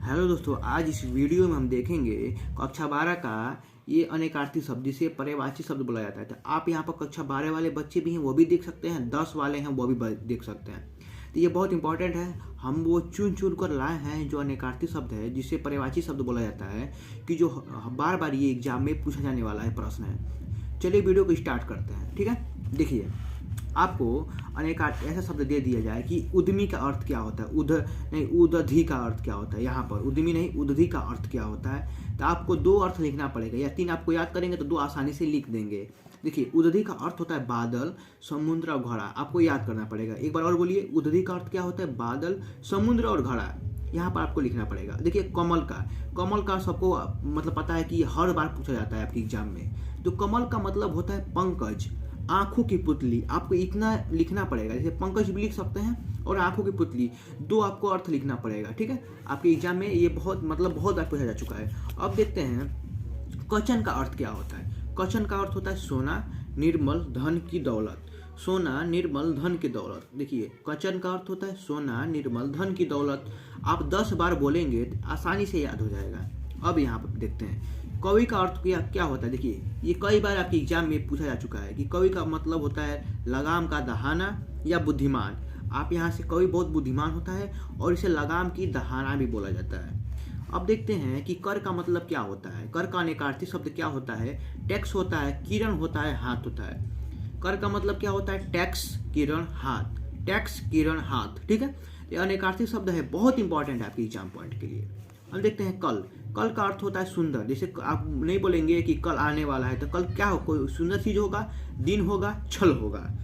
Hello दोस्तों, आज इस वीडियो में हम देखेंगे कक्षा 12 का ये अनेकार्थी शब्द जिसे पर्यायवाची शब्द बोला जाता है। तो आप यहाँ पर कक्षा 12 वाले बच्चे भी हैं वो भी देख सकते हैं, 10 वाले हैं वो भी देख सकते हैं। तो ये बहुत इंपॉर्टेंट है, हम वो चुन कर लाए हैं जो अनेकार्थी शब्द है जिसे पर्यायवाची शब्द बोला जाता है, कि जो बार बार ये एग्जाम में पूछा जाने वाला है प्रश्न है। चलिए वीडियो को स्टार्ट करते हैं। ठीक है, देखिए आपको अनेकार्थ ऐसा शब्द दे दिया जाए कि उद्यमी का अर्थ क्या होता है, उदधि का अर्थ क्या होता है। यहाँ पर उद्यमी नहीं, उदधि का अर्थ क्या होता है। तो आपको 2 अर्थ लिखना पड़ेगा या 3 आपको याद करेंगे तो 2 आसानी से लिख देंगे। देखिए उदधि का अर्थ होता है बादल, समुद्र और घड़ा, आपको याद करना पड़ेगा। एक बार और बोलिए, उदधि का अर्थ क्या होता है? बादल, समुद्र और घड़ा। यहाँ पर आपको लिखना पड़ेगा। देखिए कमल का सबको मतलब पता है कि हर बार पूछा जाता है आपके एग्जाम में। तो कमल का मतलब होता है पंकज, आंखों की पुतली। आपको इतना लिखना पड़ेगा, जैसे पंकज भी लिख सकते हैं और आंखों की पुतली, 2 आपको अर्थ लिखना पड़ेगा। ठीक है, आपके एग्जाम में ये बहुत बार पूछा जा चुका है। अब देखते हैं कचन का अर्थ क्या होता है। कचन का अर्थ होता है सोना, निर्मल, धन की दौलत। सोना, निर्मल, धन की दौलत। देखिए कचन का अर्थ होता है सोना, निर्मल, धन की दौलत। आप 10 बार बोलेंगे तो आसानी से याद हो जाएगा। अब यहाँ पर देखते हैं कवि का अर्थ क्या होता है। देखिए ये कई बार आपके एग्जाम में पूछा जा चुका है कि कवि का मतलब होता है लगाम का दहाना या बुद्धिमान। आप यहाँ से कवि बहुत बुद्धिमान होता है और इसे लगाम की दहाना भी बोला जाता है। अब देखते हैं कि कर का मतलब क्या होता है। कर का अनेकार्थी शब्द क्या होता है? टैक्स होता है, किरण होता है, हाथ होता है। कर का मतलब क्या होता है? टैक्स, किरण, हाथ। टैक्स, किरण, हाथ। ठीक है, ये अनेकार्थी शब्द है, बहुत इंपॉर्टेंट है आपके एग्जाम पॉइंट के लिए। अब देखते हैं कल का अर्थ होता है सुंदर। जैसे आप नहीं बोलेंगे कि कल आने वाला है, तो कल क्या हो? कोई सुंदर चीज होगा, दिन होगा, छल होगा,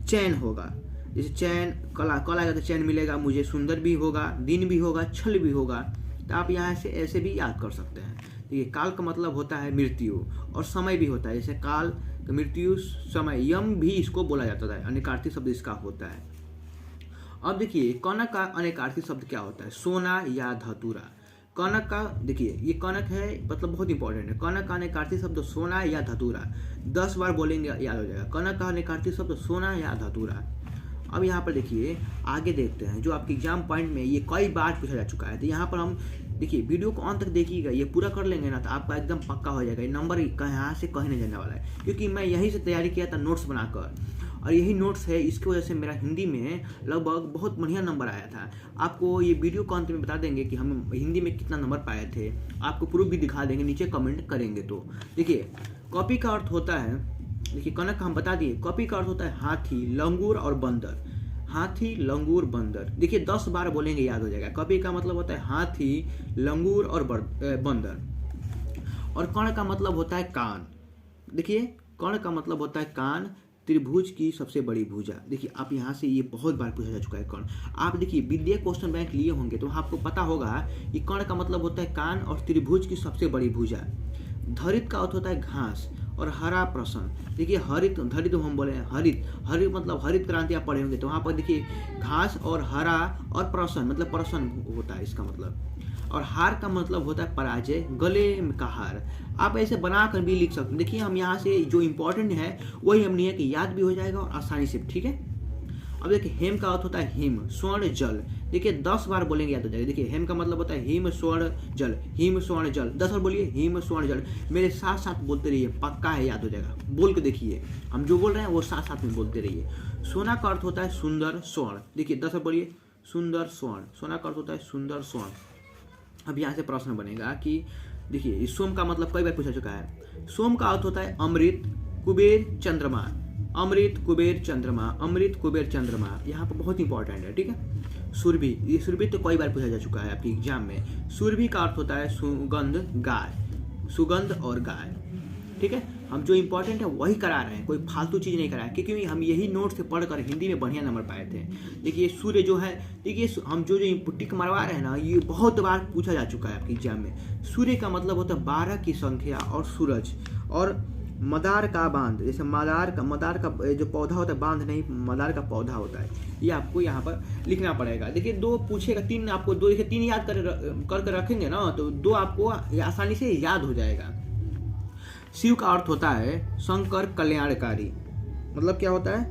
चैन होगा। जैसे चैन, कल आएगा तो चैन मिलेगा मुझे, सुंदर भी होगा, दिन भी होगा, छल भी होगा। तो आप यहाँ से ऐसे भी याद कर सकते हैं। देखिए काल का मतलब होता है मृत्यु और समय भी होता है। जैसे काल, मृत्यु, समय, यम भी इसको बोला जाता है। अनेकार्थी शब्द इसका होता है। अब देखिए कनक का अनेकार्थी शब्द क्या होता है? सोना या धतूरा। कनक का, देखिए ये कनक है, मतलब बहुत इंपॉर्टेंट है। कनक का अनेकार्थी शब्द सोना या धतूरा। 10 बार बोलेंगे याद हो जाएगा। कनक का अनेकार्थी शब्द सोना या धतूरा। अब यहाँ पर देखिए आगे देखते हैं जो आपके एग्जाम पॉइंट में ये कई बार पूछा जा चुका है। तो यहाँ पर हम देखिए वीडियो को अंत तक देखिएगा, ये पूरा कर लेंगे ना तो आपका एकदम पक्का हो जाएगा। ये नंबर यहाँ से कहीं नहीं जाने वाला है, क्योंकि मैं यहीं से तैयारी किया था नोट्स बनाकर, और यही नोट्स है। इसकी वजह से मेरा हिंदी में लगभग बहुत बढ़िया नंबर आया था। आपको ये वीडियो के अंत में बता देंगे कि हम हिंदी में कितना नंबर पाए थे, आपको प्रूफ भी दिखा देंगे, नीचे कमेंट करेंगे। तो देखिए कॉपी का अर्थ होता है, देखिए कनक का हम बता दिए। कॉपी का अर्थ होता है हाथी, लंगूर और बंदर। हाथी, लंगूर, बंदर। देखिए 10 बार बोलेंगे याद हो जाएगा। कॉपी का मतलब होता है हाथी, लंगूर और बंदर। और कर्ण का मतलब होता है कान। देखिए कर्ण का मतलब होता है कान, त्रिभुज की सबसे बड़ी भुजा। देखिए आप यहाँ से ये बहुत बार पूछा जा चुका है कर्ण। आप देखिए विद्या क्वेश्चन बैंक लिए होंगे तो आपको पता होगा कि कर्ण का मतलब होता है कान और त्रिभुज की सबसे बड़ी भुजा। धरित का अर्थ होता है घास और हरा प्रसन्न। देखिए हरित, धरित हम बोले हैं, हरित मतलब हरित क्रांति आप पढ़े होंगे तो वहाँ पर देखिए घास और हरा और प्रसन्न मतलब प्रसन्न होता है इसका मतलब। और हार का मतलब होता है पराजय, गले का हार। आप ऐसे बनाकर भी लिख सकते हैं। देखिए हम यहाँ से जो इम्पोर्टेंट है वही हमने है कि याद भी हो जाएगा और आसानी से। ठीक है, अब देखिए हेम का अर्थ होता है हिम, स्वर्ण, जल। देखिए 10 बार बोलेंगे याद हो जाएगा। देखिए हेम का मतलब होता है हिम, स्वर्ण, जल। हिम, स्वर्ण, जल। 10 बार बोलिए, हिम, स्वर्ण, जल। मेरे साथ साथ बोलते रहिए, पक्का है याद हो जाएगा। बोल के देखिए, हम जो बोल रहे हैं वो साथ साथ में बोलते रहिए। सोना का अर्थ होता है सुंदर, स्वर्ण। देखिए 10 बार बोलिए, सुंदर, स्वर्ण। सोना का अर्थ होता है सुंदर, स्वर्ण। अब यहाँ से प्रश्न बनेगा कि देखिए सोम का मतलब कई बार पूछा चुका है। सोम का अर्थ होता है अमृत, कुबेर, चंद्रमा। अमृत, कुबेर, चंद्रमा। अमृत, कुबेर, चंद्रमा। यहाँ पर बहुत इंपॉर्टेंट है। ठीक है, सुरभि, ये सुरभि तो कई बार पूछा जा चुका है आपके एग्जाम में। सुरभि का अर्थ होता है सुगंध, गाय, सुगंध और गाय। ठीक है, हम जो इंपॉर्टेंट है वही करा रहे हैं, कोई फालतू चीज़ नहीं करा है, क्योंकि हम यही नोट से पढ़कर हिंदी में बढ़िया नंबर पाए थे। देखिए सूर्य जो है, देखिए हम जो टिक मरवा रहे हैं ना, ये बहुत बार पूछा जा चुका है आपके एग्जाम में। सूर्य का मतलब होता है 12 की संख्या और सूरज। और मदार का बांध, जैसे मदार का जो पौधा होता है, बांध नहीं, मदार का पौधा होता है। ये आपको यहाँ पर लिखना पड़ेगा। देखिए 2 पूछेगा, 3 आपको 2, देखिए 3 याद करके रखेंगे ना तो 2 आपको आसानी से याद हो जाएगा। शिव का अर्थ होता है शंकर, कल्याणकारी। मतलब क्या होता है?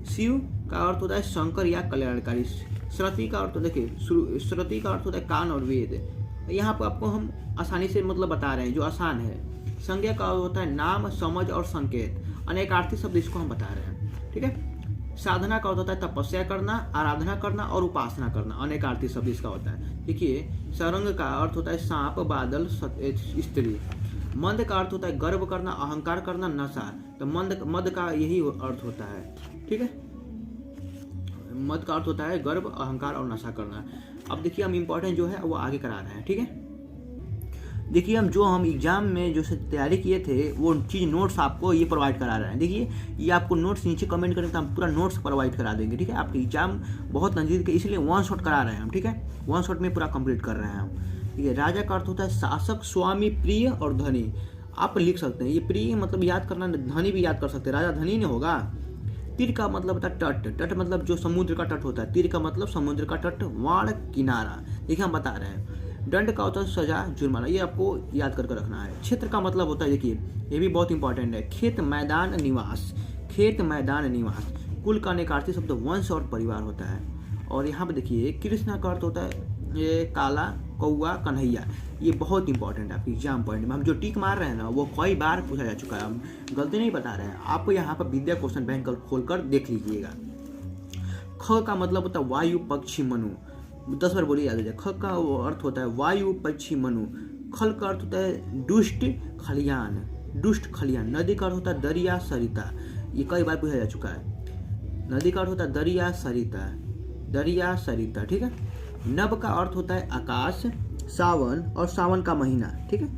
शिव का अर्थ होता है शंकर या कल्याणकारी। श्रुति का अर्थ देखिए, श्रुति का अर्थ होता है कान और वेद। यहाँ पर आपको हम आसानी से मतलब बता रहे हैं जो आसान है। संज्ञा का अर्थ होता है नाम, समझ और संकेत। अनेकार्थी शब्द इसको हम बता रहे हैं, ठीक है। साधना का अर्थ होता है तपस्या करना, आराधना करना और उपासना करना। अनेकार्थी शब्द इसका होता है। देखिए, सरंग का अर्थ होता है सांप, बादल, स्त्री। मंद का अर्थ होता है गर्व करना, अहंकार करना, नशा। तो मद का यही अर्थ होता है, ठीक है। मद का अर्थ होता है गर्व, अहंकार और नशा करना। अब देखिए हम इम्पोर्टेंट जो है वो आगे करा रहे हैं, ठीक है। देखिए हम एग्जाम में जो तैयारी किए थे वो चीज़ नोट्स आपको ये प्रोवाइड करा रहे हैं। देखिए ये आपको नोट्स नीचे कमेंट करें तो हम पूरा नोट्स प्रोवाइड करा देंगे, ठीक है। आपके एग्जाम बहुत नज़दीक है, इसलिए वन शॉट करा रहे हैं हम, ठीक है। वन शॉट में पूरा कंप्लीट कर रहे हैं हम, ठीक है। राजा का अर्थ होता है शासक, स्वामी, प्रिय और धनी। आप लिख सकते हैं, ये प्रिय मतलब याद करना, धनी भी याद कर सकते हैं, राजा धनी नहीं होगा। तीर का मतलब होता है तट, तट मतलब जो समुद्र का तट होता है, तीर का मतलब समुद्र का तट, वाण किनारा। देखिए हम बता रहे हैं। दंड का होता है सजा, जुर्माना, ये आपको याद करके रखना है। क्षेत्र का मतलब होता है, देखिए ये भी बहुत इंपॉर्टेंट है, खेत, मैदान, निवास। खेत, मैदान, निवास। कुल का अनेकार्थी शब्द वंश और परिवार होता है। और यहाँ पे देखिए कृष्ण का अर्थ होता है ये काला, कौआ, कन्हैया। ये बहुत इंपॉर्टेंट है आपके एग्जाम पॉइंट में। हम जो टिक मार रहे हैं ना वो कई बार पूछा जा चुका है, हम गलती नहीं बता रहे हैं आपको। यहाँ पर विद्या क्वेश्चन बैंक खोल कर देख लीजिएगा। ख का मतलब होता है वायु, पक्षी, मनु। 10 बार बोलिए, याद हो जाए। ख का अर्थ होता है वायु, पक्षी, मनु। खल का अर्थ होता है दुष्ट, खलियान, दुष्ट खलियान। नदी का अर्थ होता है दरिया, सरिता। ये कई बार पूछा जा चुका है। नदी का अर्थ होता है दरिया, सरिता, दरिया, सरिता, ठीक है। नभ का अर्थ होता है आकाश, सावन और सावन का महीना, ठीक है।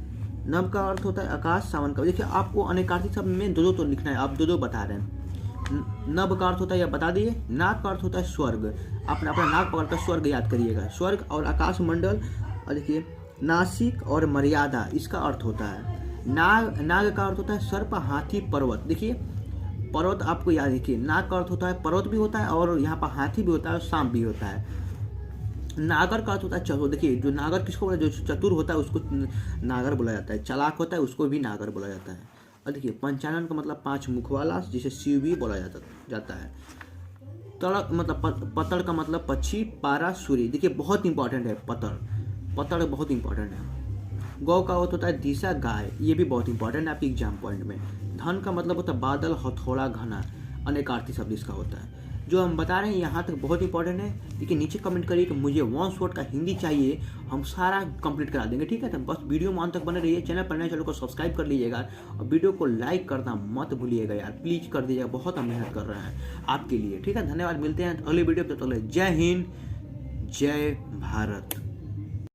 नभ का अर्थ होता है आकाश, सावन का। देखिए आपको अनेकार्थी शब्द में दो तो लिखना है, आप दो बता रहे हैं। नभ का अर्थ होता है या बता दिए। नाग का अर्थ होता है स्वर्ग, आप अपना नाग पकड़कर स्वर्ग याद करिएगा। स्वर्ग और आकाश मंडल। और देखिए नासिक और मर्यादा इसका अर्थ होता है। नाग का अर्थ होता है सर्प, हाथी, पर्वत। देखिए पर्वत आपको याद रखिए, नाग का अर्थ होता है पर्वत भी होता है और यहाँ पर हाथी भी होता है और सांप भी होता है। नागर का अर्थ होता है चतुर। देखिए जो नागर किसको बोला, जो चतुर होता है उसको नागर बोला जाता है, चालाक होता है उसको भी नागर बोला जाता है। और देखिए पंचानन का मतलब 5 मुख वाला, जिसे शिव भी बोला जाता है। तड़क मतलब पतड़ का मतलब पक्षी, पारा, सूर्य। देखिए बहुत इंपॉर्टेंट है पतड़ बहुत इंपॉर्टेंट है। गौ का अर्थ होता है दिशा, गाय। ये भी बहुत इंपॉर्टेंट है आपके एग्जाम पॉइंट में। धन का मतलब होता है बादल, हथौड़ा, घना। अनेकार्थी शब्द इसका होता है। जो हम बता रहे हैं यहाँ तक बहुत इंपॉर्टेंट है। देखिए नीचे कमेंट करिए कि मुझे वन शॉट का हिंदी चाहिए, हम सारा कंप्लीट करा देंगे, ठीक है। तो बस वीडियो में अंत तक बने रहिए। चैनल पर नए चैनल को सब्सक्राइब कर लीजिएगा और वीडियो को लाइक करना मत भूलिएगा यार, प्लीज कर दीजिएगा। बहुत हम मेहनत कर रहे हैं आपके लिए, ठीक है। धन्यवाद, मिलते हैं अगले वीडियो पे। तो जय हिंद, जय भारत।